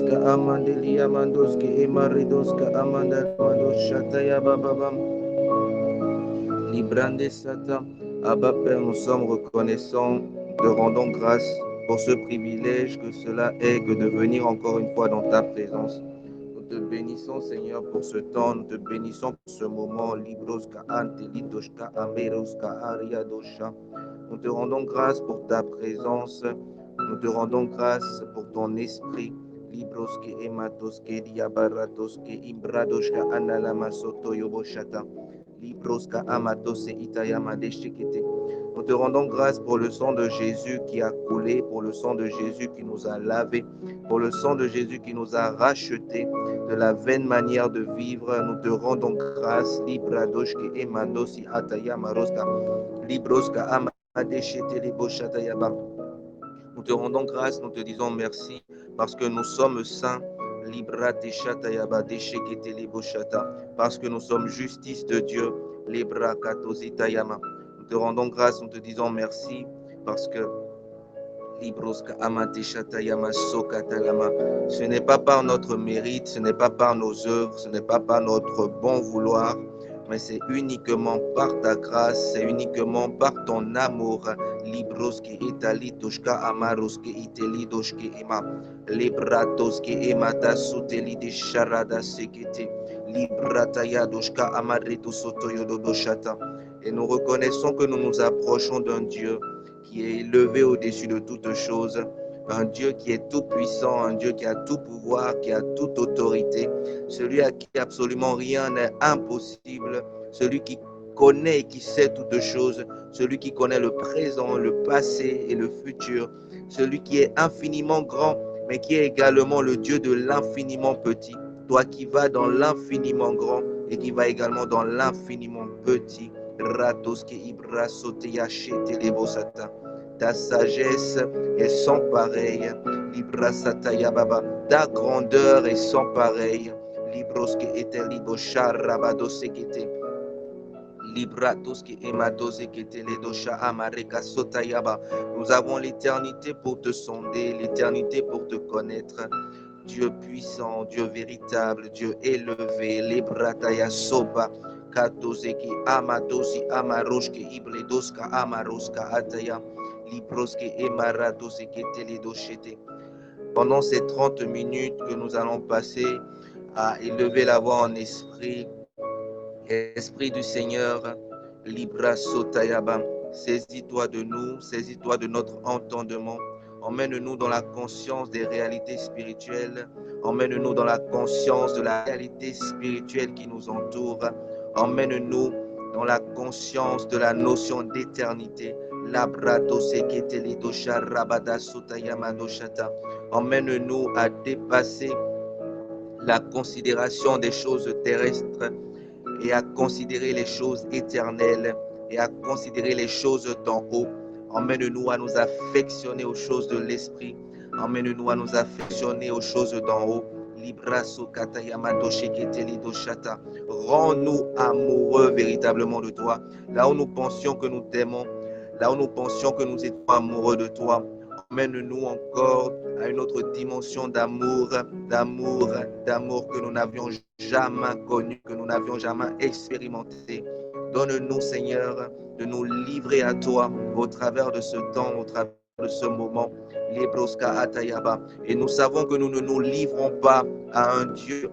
Liska amandelia mandoske emaridoska amanda mandoshataya bababam. Librande Satan. Abba Père, nous sommes reconnaissants, te rendons grâce pour ce privilège que cela est que de venir encore une fois dans ta présence. Nous te bénissons, Seigneur, pour ce temps. Nous te bénissons pour ce moment. Libroska antelitoshka ameroska ariadosha. Nous te rendons grâce pour ta présence. Nous te rendons grâce pour ton esprit. Libroske ematoske diabaratoske imbradoshka analamasoto yoboshata. Libroska amatose itayama deshekete. Nous te rendons grâce pour le sang de Jésus qui a coulé, pour le sang de Jésus qui nous a lavés, pour le sang de Jésus qui nous a rachetés de la vaine manière de vivre. Nous te rendons grâce. Libradoshke emandosi atayama roska. Libroska amadeshete liboshatayaba. Nous te rendons grâce, nous te disons merci parce que nous sommes saints. Libra teshatayaba deshekete liboshata. Parce que nous sommes justice de Dieu. Libra katositayama. Nous te rendons grâce, nous te disons merci parce que Libroska amateshatayama sokatalama. Ce n'est pas par notre mérite, ce n'est pas par nos œuvres, ce n'est pas par notre bon vouloir, mais c'est uniquement par ta grâce, c'est uniquement par ton amour. Libroski italitoshka amaroski itelidoshki ema. Libratoski emata sutelide sharada sekete. Libratayadoshka amaretu sotoyododoshata. Et nous reconnaissons que nous nous approchons d'un Dieu qui est élevé au-dessus de toutes choses, un Dieu qui est tout puissant, un Dieu qui a tout pouvoir, qui a toute autorité, celui à qui absolument rien n'est impossible, celui qui connaît et qui sait toutes choses, celui qui connaît le présent, le passé et le futur, celui qui est infiniment grand, mais qui est également le Dieu de l'infiniment petit, toi qui vas dans l'infiniment grand et qui vas également dans l'infiniment petit. Ratoske ibrasoteya shetelebosata. Ta sagesse est sans pareil. Librasataya baba. Ta grandeur est sans pareil. Libroske eteliboshar rabadosekete. Libratoske emadosekete ledosha amareka sotayaba. Nous avons l'éternité pour te sonder, l'éternité pour te connaître. Dieu puissant, Dieu véritable, Dieu élevé, Librataya soba. Katoseki amatosi amaroshke ibledoska amaroska ataya libroske emaratoseke teledoshete. Pendant ces 30 minutes que nous allons passer à élever la voix en esprit, Esprit du Seigneur, Libra Sotayaba, saisis-toi de nous, saisis-toi de notre entendement. Emmène-nous dans la conscience des réalités spirituelles. Emmène-nous dans la conscience de la réalité spirituelle qui nous entoure. Emmène-nous dans la conscience de la notion d'éternité. Emmène-nous à dépasser la considération des choses terrestres et à considérer les choses éternelles et à considérer les choses d'en haut. Emmène-nous à nous affectionner aux choses de l'esprit. Emmène-nous à nous affectionner aux choses d'en haut. Rends-nous amoureux véritablement de toi. Là où nous pensions que nous t'aimons, là où nous pensions que nous étions amoureux de toi, emmène-nous encore à une autre dimension d'amour que nous n'avions jamais connu, que nous n'avions jamais expérimenté. Donne-nous, Seigneur, de nous livrer à toi au travers de ce temps, au travers de ce moment. Et nous savons que nous ne nous livrons pas à un Dieu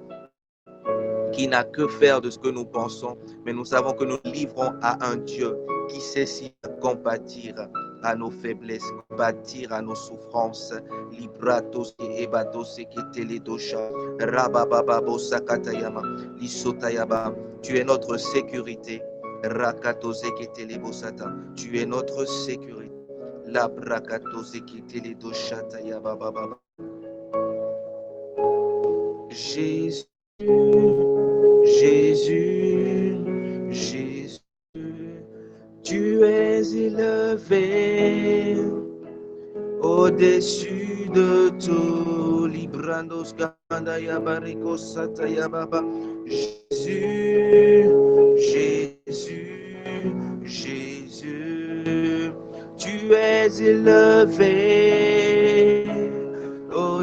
qui n'a que faire de ce que nous pensons, mais nous savons que nous livrons à un Dieu qui sait si compatir à nos faiblesses, compatir à nos souffrances. Libratos et ebatos et teledosha, rabababo sakatayama, lisotayaba. Tu es notre sécurité. Rakatos et telebosata. Tu es notre sécurité. La brakatos et teledosha tayababa. Jésus. Jésus, Jésus, tu es élevé au-dessus de tout. Librandos kandaya bariko sataya baba. Jésus, Jésus, Jésus, tu es élevé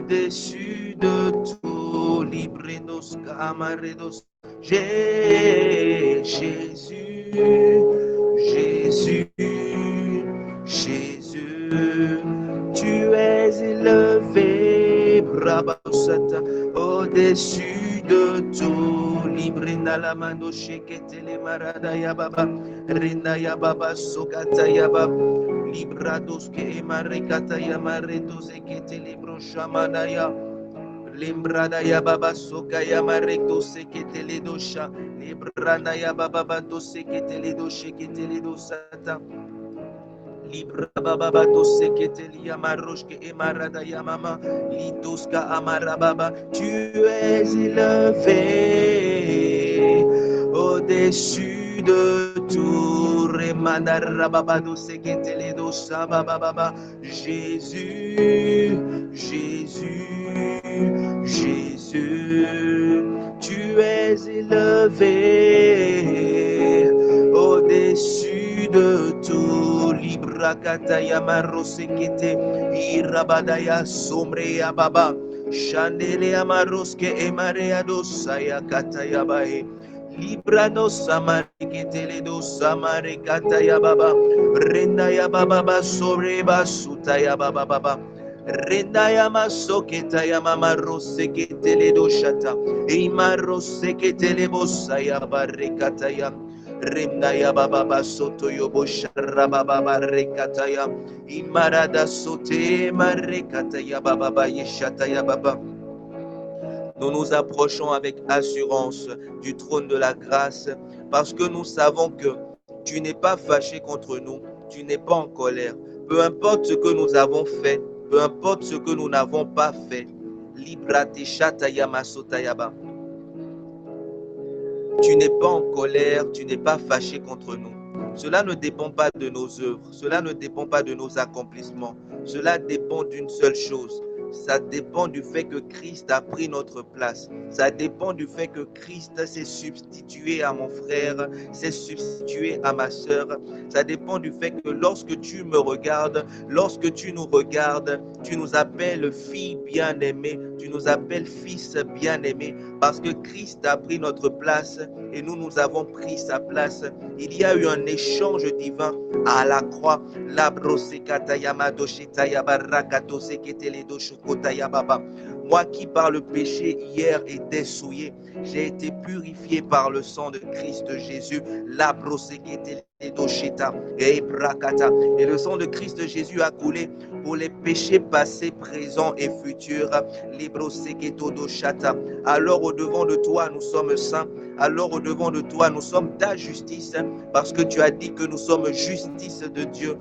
au-dessus de tout, librenos camaredos. Jésus, Jésus, Jésus, tu es élevé, brabasata, au-dessus de tout, librena la mano shekete le marada ya baba, renda ya baba sokata ya baba, librados que emarekata ya maretos ekete libro shamana ya. Limbrada ya baba soka ya marekto sekete dosha. Librana ya baba bando sekete doshe kete dosata. Libra baba bando sekete ya maroshke emarada ya mama. Lidoska amara baba. Tu es élevé au-dessus de tout. Remanda rababa do sekete dosa baba baba. Jésus, Jésus. Jésus, tu es élevé au-dessus de tout. Libra kataya marosekete, irabadaya sombreya baba, chandele amaroske emarea dosaya kataya bae. Libra no samarikete le dosamare kataya baba, renda ya baba soreba sutaya baba baba. Rendaya masoketa ya mama rosekete le doshata. Ima rosekete le bosaya barekata ya. Rendaya baba basoto yobosha rababa barekata ya. Imarada sote marekata ya baba yeshata ya baba. Nous nous approchons avec assurance du trône de la grâce parce que nous savons que tu n'es pas fâché contre nous, tu n'es pas en colère. Peu importe ce que nous avons fait, peu importe ce que nous n'avons pas fait, tu n'es pas en colère, tu n'es pas fâché contre nous. Cela ne dépend pas de nos œuvres, cela ne dépend pas de nos accomplissements, cela dépend d'une seule chose. Ça dépend du fait que Christ a pris notre place. Ça dépend du fait que Christ s'est substitué à mon frère, s'est substitué à ma sœur. Ça dépend du fait que lorsque tu me regardes, lorsque tu nous regardes, tu nous appelles filles bien-aimées, tu nous appelles fils bien-aimés, parce que Christ a pris notre place et nous avons pris sa place. Il y a eu un échange divin à la croix. Moi qui par le péché hier étais souillé, j'ai été purifié par le sang de Christ Jésus. Et le sang de Christ Jésus a coulé pour les péchés passés, présents et futurs. Alors au-devant de toi, nous sommes saints. Alors au-devant de toi, nous sommes ta justice, parce que tu as dit que nous sommes justice de Dieu.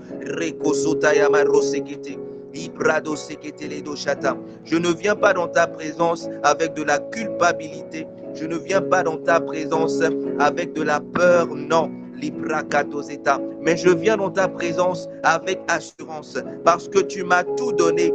Je ne viens pas dans ta présence avec de la culpabilité. Je ne viens pas dans ta présence avec de la peur, non. Mais je viens dans ta présence avec assurance, parce que tu m'as tout donné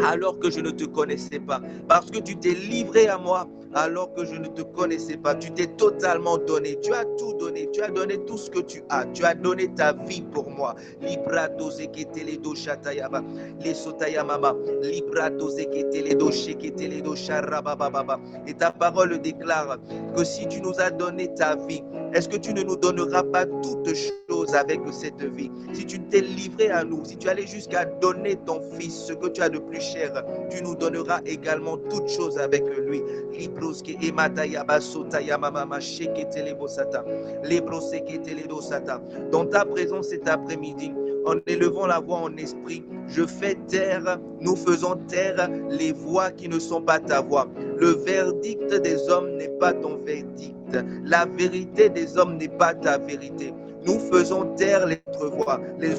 alors que je ne te connaissais pas, parce que tu t'es livré à moi alors que je ne te connaissais pas. Tu t'es totalement donné, tu as tout donné, tu as donné tout ce que tu as donné ta vie pour moi. Libra dozeketele do shatayaba, les sotayamama, libra dozeketele do sheketele do sharabababa. Et ta parole déclare que si tu nous as donné ta vie, est-ce que tu ne nous donneras pas toutes choses avec cette vie? Si tu t'es livré à nous, si tu allais jusqu'à donner ton fils, ce que tu as de plus cher, tu nous donneras également toutes choses avec lui. Libroske emataya basotaya mama sheketele bosata, lebroseke dosata. Dans ta présence cet après-midi, en élevant la voix en esprit, je fais taire, nous faisons taire les voix qui ne sont pas ta voix. Le verdict des hommes n'est pas ton verdict. La vérité des hommes n'est pas ta vérité. Nous faisons taire les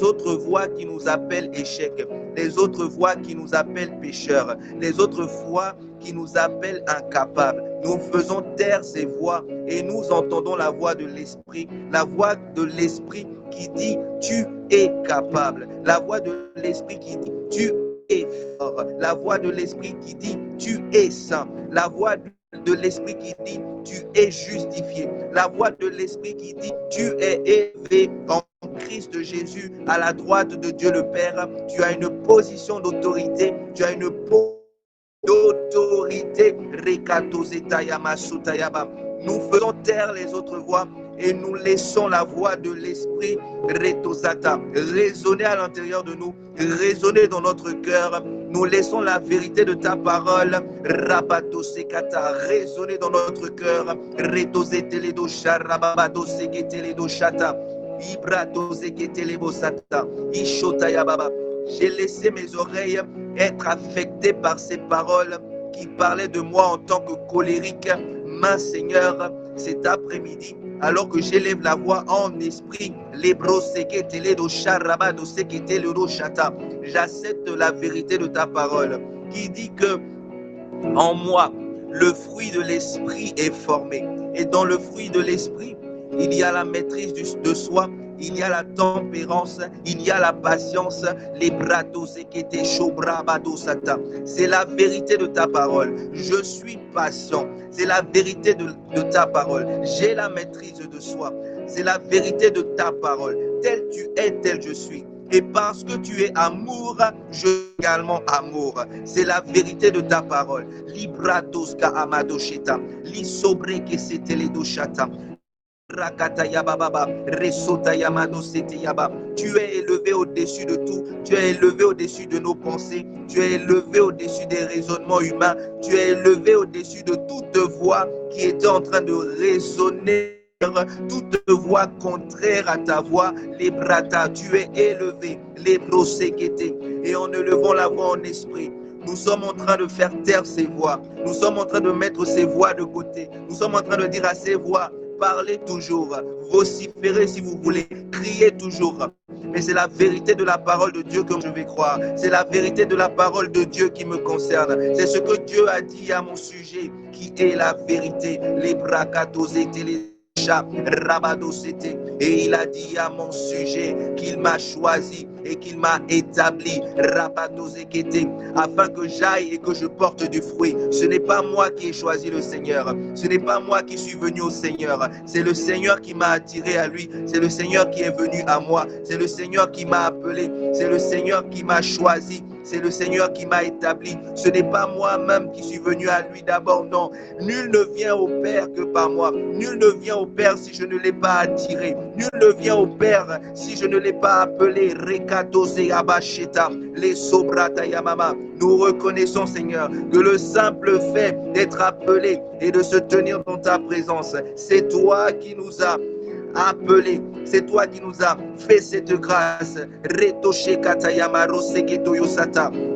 autres voix qui nous appellent échecs, les autres voix qui nous appellent pécheurs, les autres voix qui nous appellent incapables. Nous faisons taire ces voix et nous entendons la voix de l'esprit qui dit tu es capable, la voix de l'esprit qui dit tu es fort, la voix de l'esprit qui dit tu es saint, la voix de l'esprit qui dit tu es justifié, la voix de l'esprit qui dit tu es élevé en Christ Jésus à la droite de Dieu le Père. Tu as une position d'autorité, tu as une d'autorité. Nous faisons taire les autres voix et nous laissons la voix de l'esprit résonner à l'intérieur de nous, résonner dans notre cœur. Nous laissons la vérité de ta parole résonner dans notre cœur. J'ai laissé mes oreilles être affectées par ces paroles qui parlaient de moi en tant que colérique. Ma Seigneur, cet après-midi, alors que j'élève la voix en esprit, j'accepte la vérité de ta parole qui dit que en moi, le fruit de l'esprit est formé. Et dans le fruit de l'esprit, il y a la maîtrise de soi, il y a la tempérance, il y a la patience, les bratos ekete shobrabado sata. C'est la vérité de ta parole. Je suis patient. C'est la vérité de ta parole. J'ai la maîtrise de soi. C'est la vérité de ta parole. Tel tu es, tel je suis. Et parce que tu es amour, je suis également amour. C'est la vérité de ta parole. Libratos ka amado sheta. Li sobre que c'était les do shata. Tu es élevé au-dessus de tout, tu es élevé au-dessus de nos pensées, tu es élevé au-dessus des raisonnements humains, tu es élevé au-dessus de toute voix qui était en train de résonner, toute voix contraire à ta voix. Les brata, tu es élevé, les broséquetés, et en élevant la voix en esprit, nous sommes en train de faire taire ces voix, nous sommes en train de mettre ces voix de côté, nous sommes en train de dire à ces voix: parlez toujours, vociférez si vous voulez, criez toujours. Mais c'est la vérité de la parole de Dieu que je vais croire. C'est la vérité de la parole de Dieu qui me concerne. C'est ce que Dieu a dit à mon sujet, qui est la vérité. Les bracatos et les et il a dit à mon sujet qu'il m'a choisi et qu'il m'a établi afin que j'aille et que je porte du fruit. Ce n'est pas moi qui ai choisi le Seigneur, ce n'est pas moi qui suis venu au Seigneur, c'est le Seigneur qui m'a attiré à lui, c'est le Seigneur qui est venu à moi, c'est le Seigneur qui m'a appelé, c'est le Seigneur qui m'a choisi, c'est le Seigneur qui m'a établi. Ce n'est pas moi-même qui suis venu à lui d'abord, non. Nul ne vient au Père que par moi. Nul ne vient au Père si je ne l'ai pas attiré. Nul ne vient au Père si je ne l'ai pas appelé. Rekatose abasheta, les sobrata yamama. Nous reconnaissons, Seigneur, que le simple fait d'être appelé et de se tenir dans ta présence, c'est toi qui nous as appelé, c'est toi qui nous as fait cette grâce.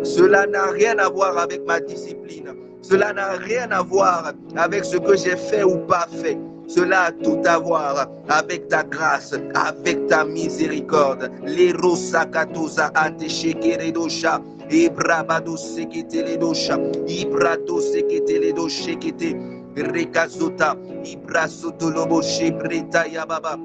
Cela n'a rien à voir avec ma discipline, cela n'a rien à voir avec ce que j'ai fait ou pas fait. Cela a tout à voir avec ta grâce, avec ta miséricorde. Les rosakatosa anteshekeredosha. Ibrabado sekete le dosha, ibrato sekete le doshekete, rekazota, ibrasoto lobo shebreta yababa,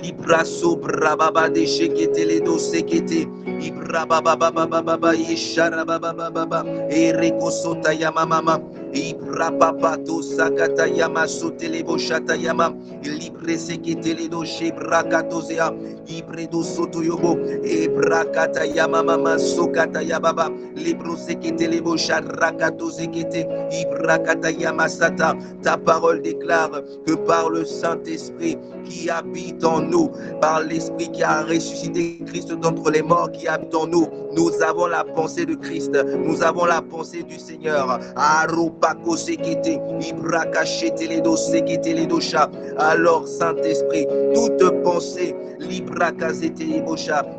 ibraso brababa de shekete le dosekete, ibrababa baba yeshara baba, erekosota yamama, ibrapapato sakata yamasote le boshata yama, libre sekete le doshe brakatozea. Ibredo soto yobo, ebrakata yamama sokata yababa, libro sekete lebo sharakato zekete, ibrakata yamasata. Ta parole déclare que par le Saint-Esprit qui habite en nous, par l'Esprit qui a ressuscité Christ d'entre les morts qui habite en nous, nous avons la pensée de Christ, nous avons la pensée du Seigneur. Aropako sekete, ibrakachete ledo sekete ledo sha. Alors Saint-Esprit, toute pensée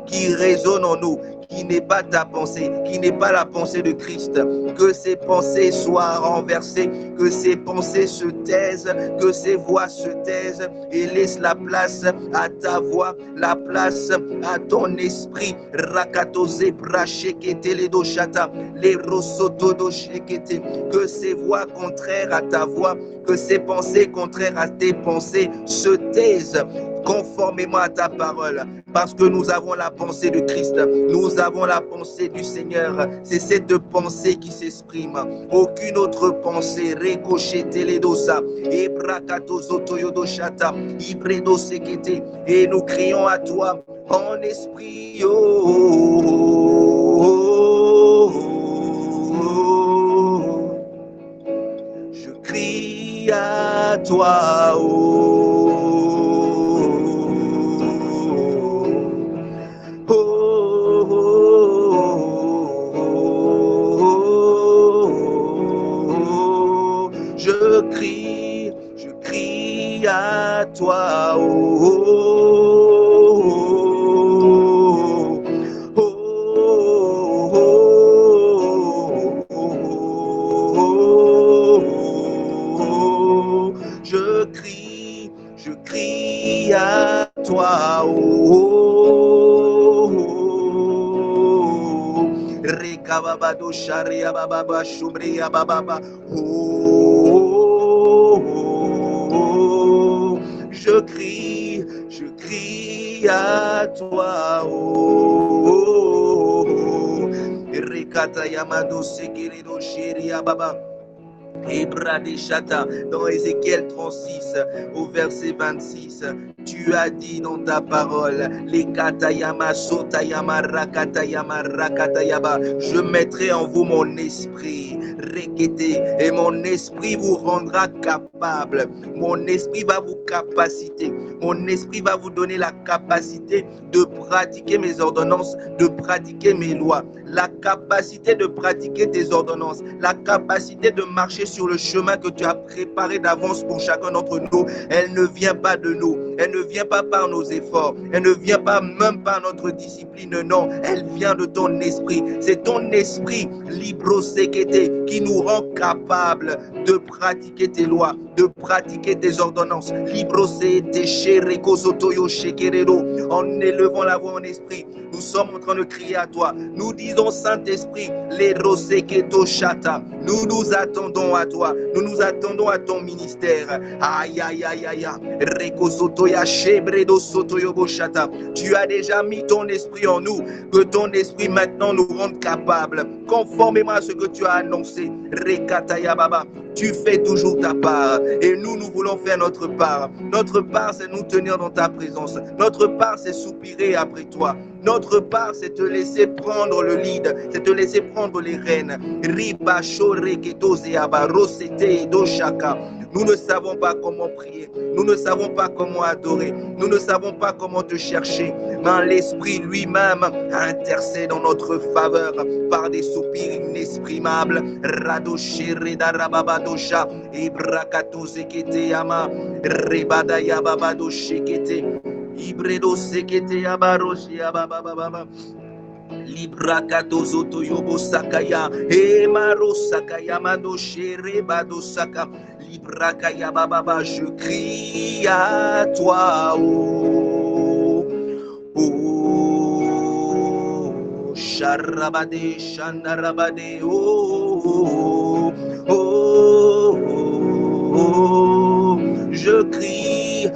qui résonne en nous, qui n'est pas ta pensée, qui n'est pas la pensée de Christ, que ces pensées soient renversées, que ces pensées se taisent, que ces voix se taisent et laisse la place à ta voix, la place à ton esprit. Rakatose brachekete les doshata, les rosotodo shekete, que ces voix contraires à ta voix, que ces pensées contraires à tes pensées se taisent conformément à ta parole, parce que nous avons la pensée de Christ, nous avons la pensée du Seigneur. C'est cette pensée qui s'exprime, aucune autre pensée. Récochete les dosa, et brakato zotoyodo shata, ibredo sekete, et nous crions à toi en esprit. crie à toi, je crie à toi, je crie à toi, Rekababado sharia bababa shumria bababa. Je crie à toi, Rekata yamado sekirido shiria baba. Dans Ézéchiel 36, au verset 26, tu as dit dans ta parole, les katayama, sotayama, rakatayama, rakatayaba, je mettrai en vous mon esprit, rekete, et mon esprit vous rendra capable. Mon esprit va vous capaciter. Mon esprit va vous donner la capacité de pratiquer mes ordonnances, de pratiquer mes lois, la capacité de pratiquer tes ordonnances, la capacité de marcher sur le chemin que tu as préparé d'avance pour chacun d'entre nous. Elle ne vient pas de nous, elle ne vient pas par nos efforts, elle ne vient pas même par notre discipline, non, elle vient de ton esprit. C'est ton esprit, libro-sékété, qui nous rend capables de pratiquer tes lois, de pratiquer tes ordonnances. Libro-sékété, chéréko-sotoyo, chékérédo, en élevant la voix en esprit. Nous sommes en train de crier à toi. Nous disons, Saint-Esprit, les roséketo chata. Nous nous attendons à toi. Nous nous attendons à ton ministère. Aïe, aïe, aïe, aïe. Reko sotoya chebredo sotoyobo chata. Tu as déjà mis ton esprit en nous. Que ton esprit maintenant nous rende capables, conformément à ce que tu as annoncé. Rekataya baba. Tu fais toujours ta part et nous voulons faire notre part. Notre part, c'est nous tenir dans ta présence. Notre part, c'est soupirer après toi. Notre part, c'est te laisser prendre le lead, c'est te laisser prendre les rênes. Riba shore ketose abaro sete do shaka. Nous ne savons pas comment prier, nous ne savons pas comment adorer, nous ne savons pas comment te chercher, mais l'Esprit lui-même intercède en notre faveur par des soupirs inexprimables. Radoshere darababadosha, Ibrakato zekete yama, Rebada yababado shekete, Ibredo sekete yabaroshi yababababa. Librakato zoto yobo sakaya, Emaro sakaya mado shere bado saka. Librakaya bababa, je crie à toi, Sharabade, Shandarabade, je crie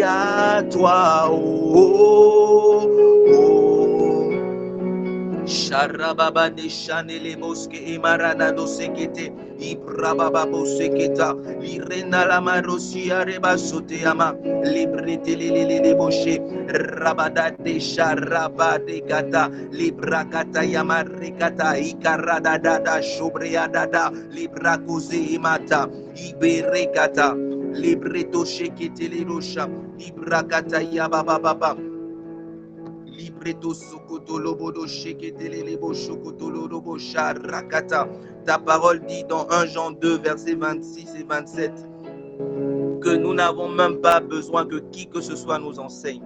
à toi, Sharababa de Chanele Bosque et Marada do Sekete, Ibrababa Boseketa, Lirena la Marosia Reba Soteama, Librete Lele Boshe, Rabada de Sharaba de Gata, Librakata Yamarikata, Ikarada Dada, Shobrea Dada, Libracoze Imata, Iberekata, Libreto Shekete Lerosha, Ibrakata Yababa Baba. Libreto sokoto lobodo sheketele lebo shokoto lobo sharakata. Ta parole dit dans 1 Jean 2 versets 26 et 27 que nous n'avons même pas besoin que qui que ce soit nous enseigne,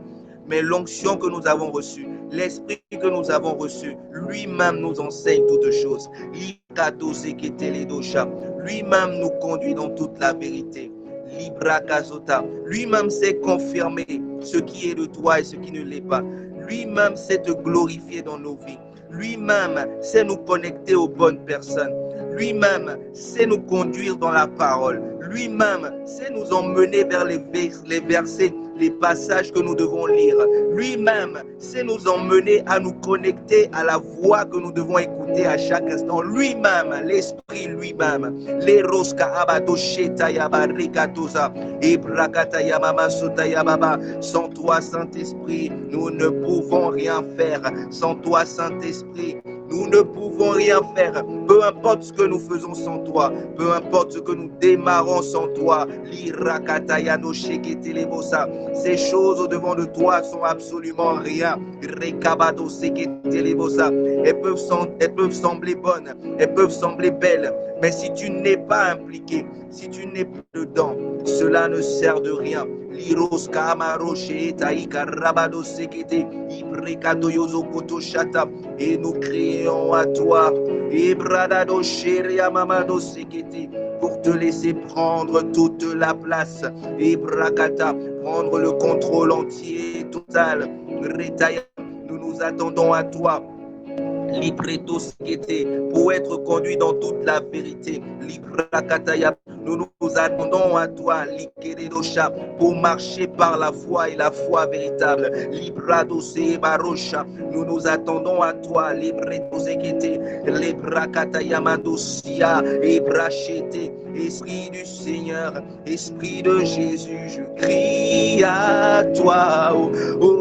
mais l'onction que nous avons reçue, l'esprit que nous avons reçu, lui-même nous enseigne toutes choses. Lui-même nous conduit dans toute la vérité. Lui-même sait confirmer ce qui est de toi et ce qui ne l'est pas. Lui-même sait te glorifier dans nos vies. Lui-même sait nous connecter aux bonnes personnes. Lui-même sait nous conduire dans la parole. Lui-même sait nous emmener vers les versets, les passages que nous devons lire. Lui-même sait nous emmener à nous connecter à la voix que nous devons écouter à chaque instant. Lui-même, l'Esprit lui-même. Sans toi, Saint-Esprit, nous ne pouvons rien faire. Sans toi, Saint-Esprit, Nous ne pouvons rien faire. Peu importe ce que nous faisons sans toi, peu importe ce que nous démarrons sans toi. Ces choses au-devant de toi sont absolument rien. Elles peuvent sembler bonnes, elles peuvent sembler belles, mais si tu n'es pas impliqué, si tu n'es pas dedans, cela ne sert de rien. Et nous crions à toi pour te laisser prendre toute la place et prendre le contrôle entier, total. Nous nous attendons à toi pour être conduit dans toute la vérité. Nous nous attendons à toi, pour marcher par la foi et la foi véritable. Nous nous attendons à toi, Esprit du Seigneur, Esprit de Jésus, je crie à toi. Oh, oh.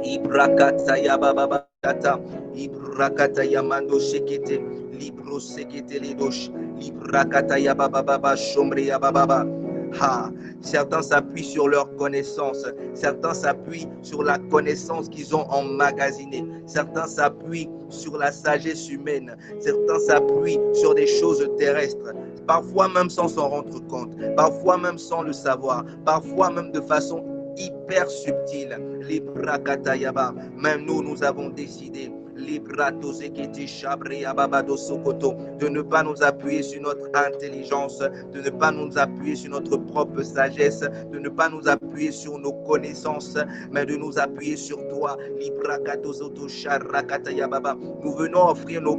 Ibrakataya baba kata, Ibrakataya mando shekete, libro sekete ledosh, Ibrakataya baba shomreya baba. Ha, certains s'appuient sur leur connaissance, certains s'appuient sur la connaissance qu'ils ont emmagasinée, certains s'appuient sur la sagesse humaine, certains s'appuient sur des choses terrestres, parfois même sans s'en rendre compte, parfois même sans le savoir, parfois même de façon hyper subtile. Même nous avons décidé de ne pas nous appuyer sur notre intelligence, de ne pas nous appuyer sur notre propre sagesse, de ne pas nous appuyer sur nos connaissances, mais de nous appuyer sur toi. Nous venons offrir nos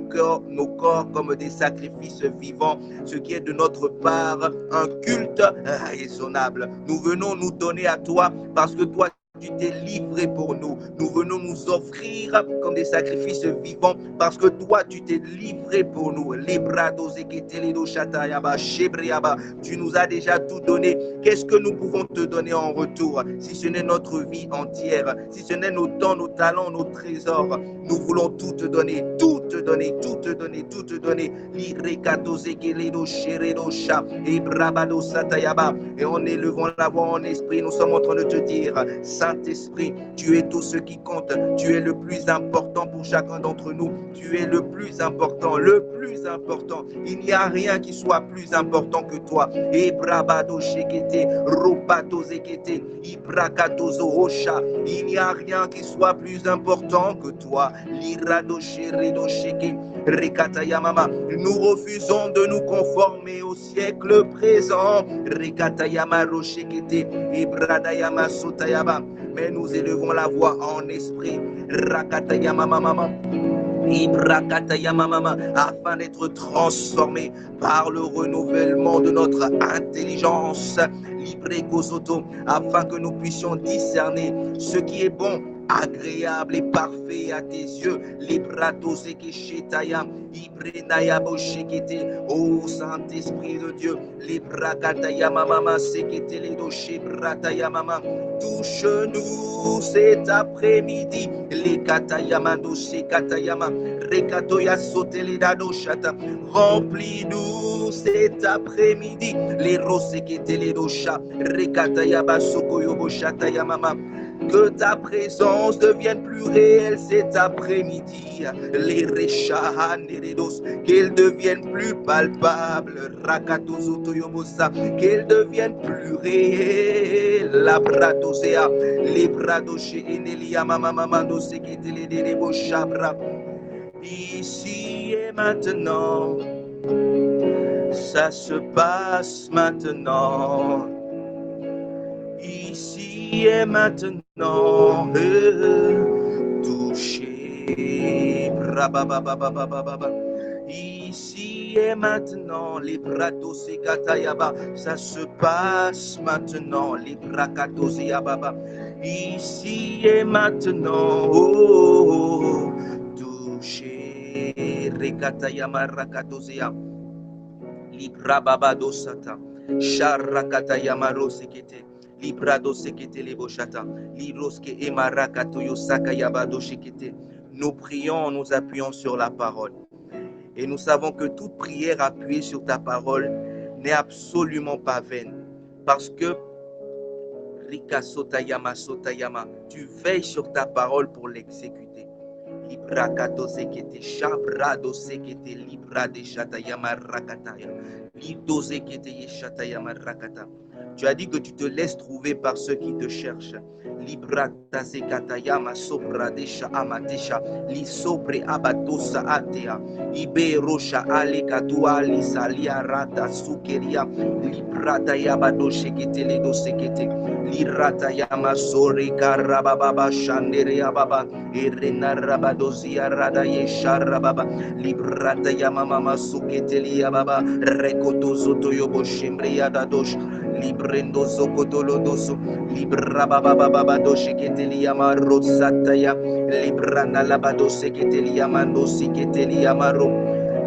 corps comme des sacrifices vivants, ce qui est de notre part un culte raisonnable. Nous venons nous donner à toi parce que toi, tu t'es livré pour nous. Nous venons nous offrir comme des sacrifices vivants parce que toi, tu t'es livré pour nous. Tu nous as déjà tout donné. Qu'est-ce que nous pouvons te donner en retour si ce n'est notre vie entière, si ce n'est nos temps, nos talents, nos trésors? Nous voulons tout te donner, tout te donner, tout te donner, tout te donner. Et en élevant la voix en esprit, nous sommes en train de te dire, Saint-Esprit, tu es tout ce qui compte, tu es le plus important pour chacun d'entre nous, tu es le plus important, le plus important. Il n'y a rien qui soit plus important que toi. Il n'y a rien qui soit plus important que toi. Nous refusons de nous conformer au siècle présent. Mais nous élevons la voix en esprit. Afin d'être transformés par le renouvellement de notre intelligence, afin que nous puissions discerner ce qui est bon, agréable et parfait à tes yeux. Oh Saint-Esprit de Dieu, touche-nous cet après-midi. Remplis-nous cet après-midi. Que ta présence devienne plus réelle cet après-midi. Qu'elle devienne plus palpable. Qu'elle devienne plus réelle. La bradosea. Les bradoche enelia mamamamando seketele de boshabra. Ici et maintenant. Ça se passe maintenant. Ici et maintenant, touché, ici et maintenant, les bratos et katayaba, ça se passe maintenant, les brakatos et ababa, ici et maintenant, oh, touché, rekatayama rakatosea, librababadosata, sharakatayama rosekete. Librado sekete lebo shata. Liroske emarakato yosaka yabado shekete. Nous prions en nous appuyant sur la parole. Et nous savons que toute prière appuyée sur ta parole n'est absolument pas vaine. Parce que Rika Sotayama Sotayama, tu veilles sur ta parole pour l'exécuter. Librakato sekete shabrado sekete libra de shatayama rakataya. Lido sekete yeshatayama rakata. Tu as dit que tu te laisses trouver par ceux qui te cherchent. Librata sekatayama sobradesha amatesha. Li sobre abatosa atea. Iberosha alekatua lisalia rata sukeria. Librata yabado shekete ledo sekete. Lirata yama sore karababa shandere yababa. Irena rabadozia rada yesharababa. Librata yama mama suketeli yababa. Rekotozo toyobo shembre yadadosh. Librendo zokotolo doso. Librababa baba dosheketeli yama rosataya. Librana labado seketeli yama no siketeli yama ro.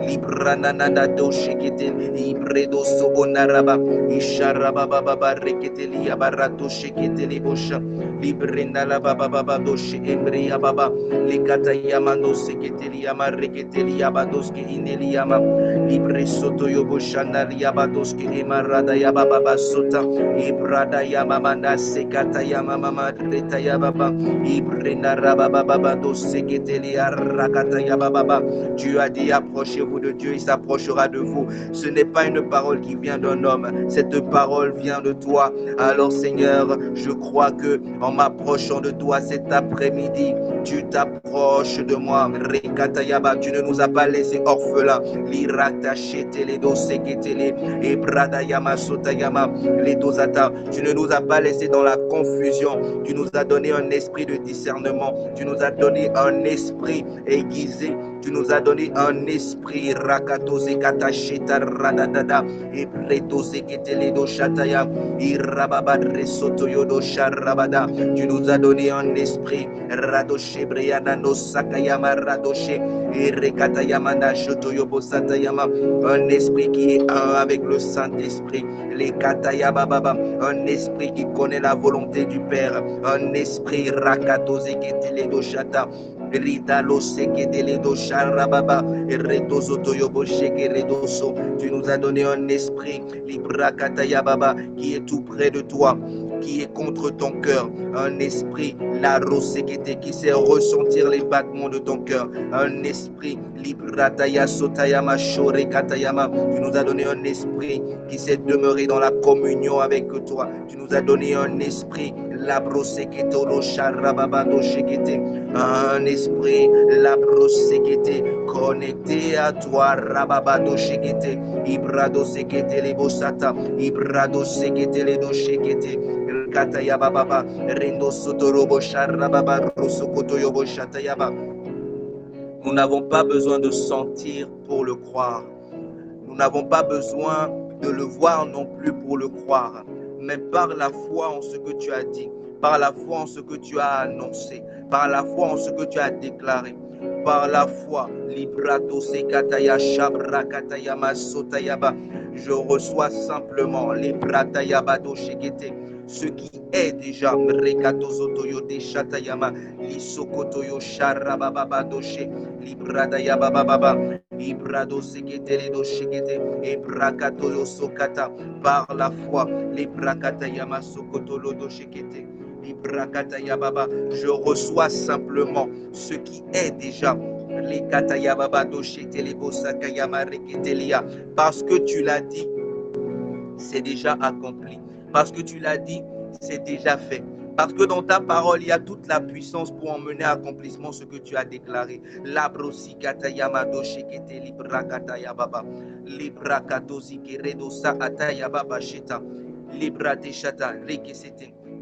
Librana nada doshekete. Libredo sobonaraba. Isharababa baba reketeli yabarato sheketeli bosha. Librenda la baba baba doshi embria baba likata yamando seketeli yama reketeli yabadoske ineli yama libre soto yobo shana yabadoske emarada yababa basota ibrada yama manda sekata yama mama reta yababa ibrena rababa baba dos seketeli arakata yababa. Tu as dit approchez-vous de Dieu, il s'approchera de vous. Ce n'est pas une parole qui vient d'un homme, cette parole vient de toi. Alors Seigneur, je crois que en m'approchant de toi cet après-midi, tu t'approches de moi. Rekatayaba, tu ne nous as pas laissés orphelins. Liratachetele doseketele ebradayama sotayama ledosata. Tu ne nous as pas laissés dans la confusion. Tu nous as donné un esprit de discernement. Tu nous as donné un esprit aiguisé. Tu nous as donné un esprit rakatose katasheta radadada ebretose ketele do shataya irababa resoto yodo sharabada. Tu nous as donné un esprit radoshe briana no sakayama radoshe erekatayama na shoto yobo satayama, un esprit qui est un avec le Saint-Esprit, les katayaba baba, un esprit qui connaît la volonté du Père, un esprit rakatose ketele do shata. Ritalo seketele do sharababa retoso toyobo sheke redoso. Tu nous as donné un esprit librakataya baba qui est tout près de toi, qui est contre ton cœur, un esprit la rosekete qui sait ressentir les battements de ton cœur, un esprit librataya sotayama shore katayama. Tu nous as donné un esprit qui sait demeurer dans la communion avec toi. Tu nous as donné un esprit la broseketo lo sharababa do shekete, un esprit la brosekete connecté à toi rababa shekete ibrado sekete le bosata ibrado sekete le do shekete kataya baba rendo sotorobo sharababa rosokoto yobo shatayaba. Nous n'avons pas besoin de sentir pour le croire. Nous n'avons pas besoin de le voir non plus pour le croire, mais par la foi en ce que tu as dit, par la foi en ce que tu as annoncé, par la foi en ce que tu as déclaré, par la foi, librato sekataya shabra kataya masotayaba, je reçois simplement libratayaba do shekete, ce qui est déjà rekatozotoyo de shatayama lisokotoyo sharababa doshe libradayaba baba ibrado sekete do shekete ebrakato sokata, par la foi librakatayama sokotolo do shekete. Je reçois simplement ce qui est déjà parce que tu l'as dit, c'est déjà accompli. Parce que tu l'as dit, c'est déjà fait. Parce que dans ta parole, il y a toute la puissance pour emmener à accomplissement ce que tu as déclaré.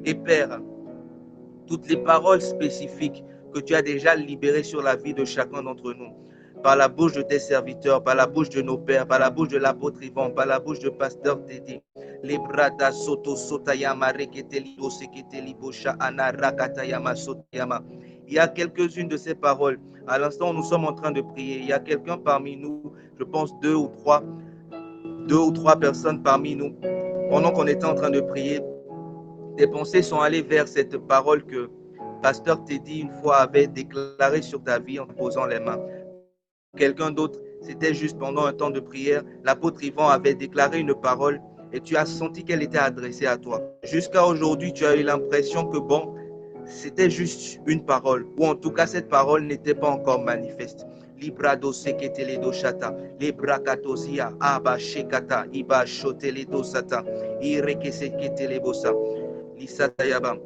Et Père, toutes les paroles spécifiques que tu as déjà libérées sur la vie de chacun d'entre nous, par la bouche de tes serviteurs, par la bouche de nos pères, par la bouche de l'apôtre Yvan, par la bouche de pasteur Tédé. Les brada soto sotayama reketeli doseketeli bosha ana rakatayama sotayama. Il y a quelques-unes de ces paroles. À l'instant où nous sommes en train de prier, il y a quelqu'un parmi nous, je pense deux ou trois personnes parmi nous, pendant qu'on était en train de prier, tes pensées sont allées vers cette parole que Pasteur Teddy une fois avait déclarée sur ta vie en te posant les mains. Quelqu'un d'autre, c'était juste pendant un temps de prière, l'apôtre Yvan avait déclaré une parole et tu as senti qu'elle était adressée à toi. Jusqu'à aujourd'hui, tu as eu l'impression que bon, c'était juste une parole, ou en tout cas cette parole n'était pas encore manifeste. Librado seketele do shata, librakatosia, aba shekata, iba shotele do sata, ireke seketele bosa, lisata yaba.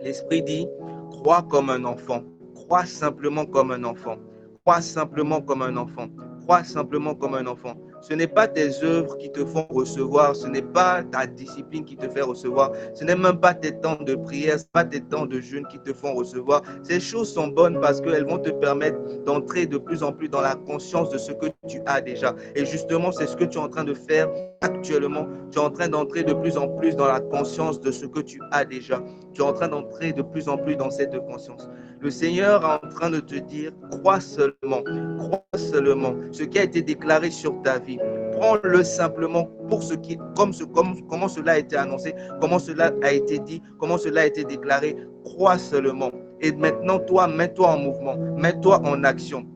L'Esprit dit, crois comme un enfant, crois simplement comme un enfant, crois simplement comme un enfant, crois simplement comme un enfant. Ce n'est pas tes œuvres qui te font recevoir, ce n'est pas ta discipline qui te fait recevoir, ce n'est même pas tes temps de prière, ce n'est pas tes temps de jeûne qui te font recevoir. Ces choses sont bonnes parce qu'elles vont te permettre d'entrer de plus en plus dans la conscience de ce que tu as déjà. Et justement, c'est ce que tu es en train de faire actuellement. Tu es en train d'entrer de plus en plus dans la conscience de ce que tu as déjà. Tu es en train d'entrer de plus en plus dans cette conscience. Le Seigneur est en train de te dire, crois seulement, ce qui a été déclaré sur ta vie. Prends-le simplement pour ce qui, comment cela a été annoncé, comment cela a été dit, comment cela a été déclaré. Crois seulement. Et maintenant, toi, mets-toi en mouvement, mets-toi en action.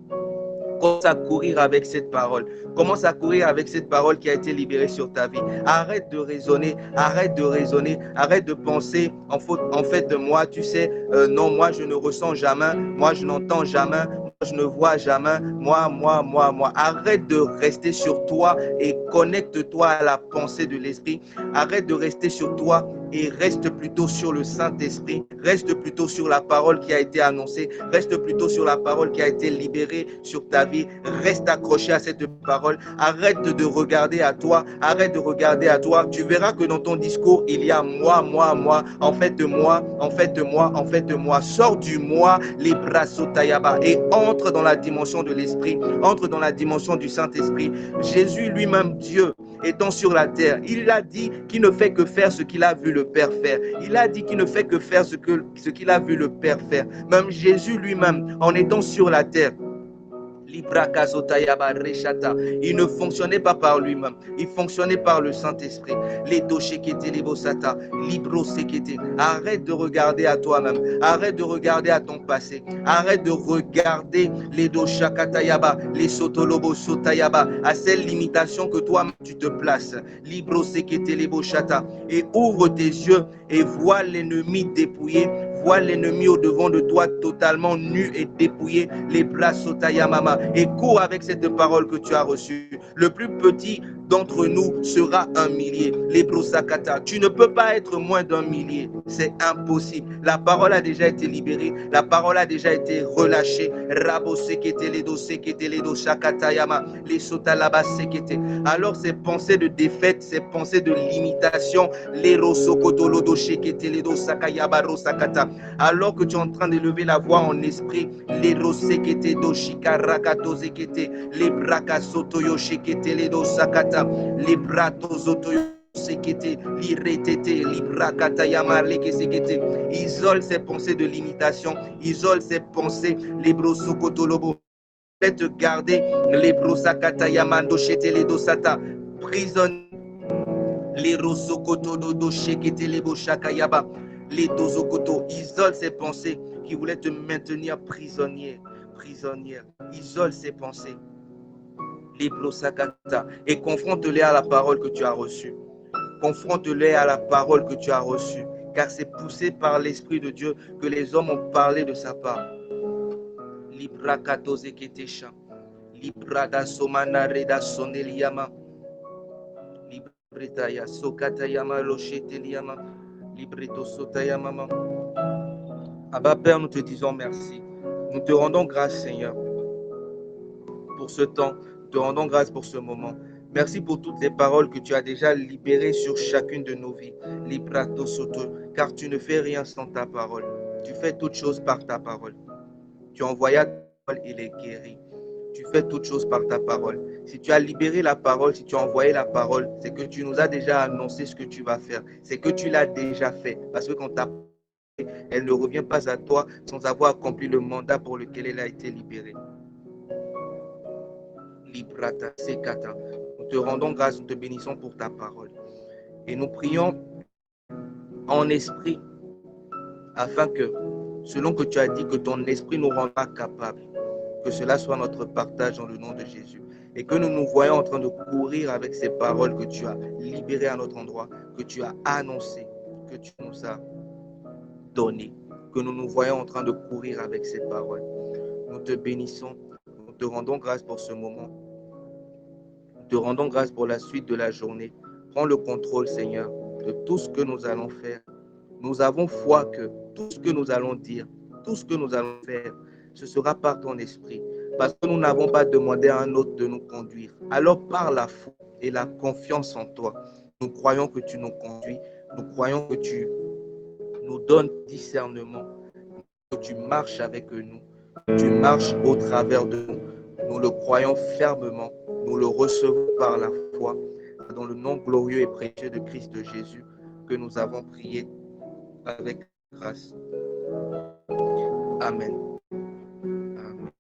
Commence à courir avec cette parole. Commence à courir avec cette parole qui a été libérée sur ta vie. Arrête de raisonner, arrête de raisonner, arrête de penser en fait de moi, tu sais, non, moi je ne ressens jamais, moi je n'entends jamais, moi je ne vois jamais, moi. Arrête de rester sur toi et connecte-toi à la pensée de l'esprit. Arrête de rester sur toi et reste plutôt sur le Saint-Esprit, reste plutôt sur la parole qui a été annoncée, reste plutôt sur la parole qui a été libérée sur ta vie, reste accroché à cette parole, arrête de regarder à toi, arrête de regarder à toi, tu verras que dans ton discours, il y a moi, en fait de moi, en fait de moi, en fait de moi, sors du moi, les bras sotayaba et entre dans la dimension de l'Esprit, entre dans la dimension du Saint-Esprit. Jésus lui-même, Dieu, étant sur la terre, il a dit qu'il ne fait que faire ce qu'il a vu le Père faire. Il a dit qu'il ne fait que faire ce qu'il a vu le Père faire. Même Jésus lui-même, en étant sur la terre, il ne fonctionnait pas par lui-même, il fonctionnait par le Saint-Esprit. Arrête de regarder à toi-même, arrête de regarder à ton passé, arrête de regarder les sotolobo sotayaba, à celles limitations que toi-même tu te places. Et ouvre tes yeux et vois l'ennemi dépouillé. Vois l'ennemi au devant de toi totalement nu et dépouillé, les bras sotayamama, et cours avec cette parole que tu as reçue. Le plus petit d'entre nous sera 1 millier. Les brosakata, tu ne peux pas être moins d'1 millier, c'est impossible. La parole a déjà été libérée, la parole a déjà été relâchée. Rabo sekete ledo shakatayama, les sotalaba sekete. Alors ces pensées de défaite, ces pensées de limitation, les rosokotolodo shekete ledo sakayaba rosakata. Alors que tu es en train d'élever la voix en esprit, les rosekete do shikarakato zekete, les brakasotoyo shekete ledo sakata, les bratozotoyo sekete, liretete, librakata yamarleke sekete. Isole ces pensées de limitation, isole ces pensées, les brosokotolobo. Te garder les brosakata yamando shete ledo sata, prisonnier. Les rosokoto dodo shekete lebo shakayaba. Les dozokoto, isole ces pensées qui voulaient te maintenir prisonnière. Isole ces pensées. Les brosakata et confronte-les à la parole que tu as reçue. Confronte-les à la parole que tu as reçue. Car c'est poussé par l'Esprit de Dieu que les hommes ont parlé de sa part. Libra katoze ketesha. Libra da somana reda soneliama. Libretaya sokatayama losheteliama. Libreto sotayama. Abba Père, nous te disons merci. Nous te rendons grâce, Seigneur, pour ce temps. Nous te rendons grâce pour ce moment. Merci pour toutes les paroles que tu as déjà libérées sur chacune de nos vies. Librato soto, car tu ne fais rien sans ta parole. Tu fais toutes choses par ta parole. Tu envoies ta parole, il est guéri. Tu fais toutes choses par ta parole. Si tu as libéré la parole, si tu as envoyé la parole, c'est que tu nous as déjà annoncé ce que tu vas faire. C'est que tu l'as déjà fait. Parce que quand ta parole, elle ne revient pas à toi sans avoir accompli le mandat pour lequel elle a été libérée. Librata sekata. Nous te rendons grâce, nous te bénissons pour ta parole. Et nous prions en esprit, afin que, selon que tu as dit que ton esprit nous rendra capables, que cela soit notre partage dans le nom de Jésus. Et que nous nous voyons en train de courir avec ces paroles que tu as libérées à notre endroit, que tu as annoncées, que tu nous as données. Que nous nous voyons en train de courir avec ces paroles. Nous te bénissons, nous te rendons grâce pour ce moment. Nous te rendons grâce pour la suite de la journée. Prends le contrôle, Seigneur, de tout ce que nous allons faire. Nous avons foi que tout ce que nous allons dire, tout ce que nous allons faire, ce sera par ton esprit. Parce que nous n'avons pas demandé à un autre de nous conduire. Alors par la foi et la confiance en toi, nous croyons que tu nous conduis. Nous croyons que tu nous donnes discernement, que tu marches avec nous, que tu marches au travers de nous. Nous le croyons fermement. Nous le recevons par la foi. Dans le nom glorieux et précieux de Christ de Jésus que nous avons prié avec grâce. Amen. Amen.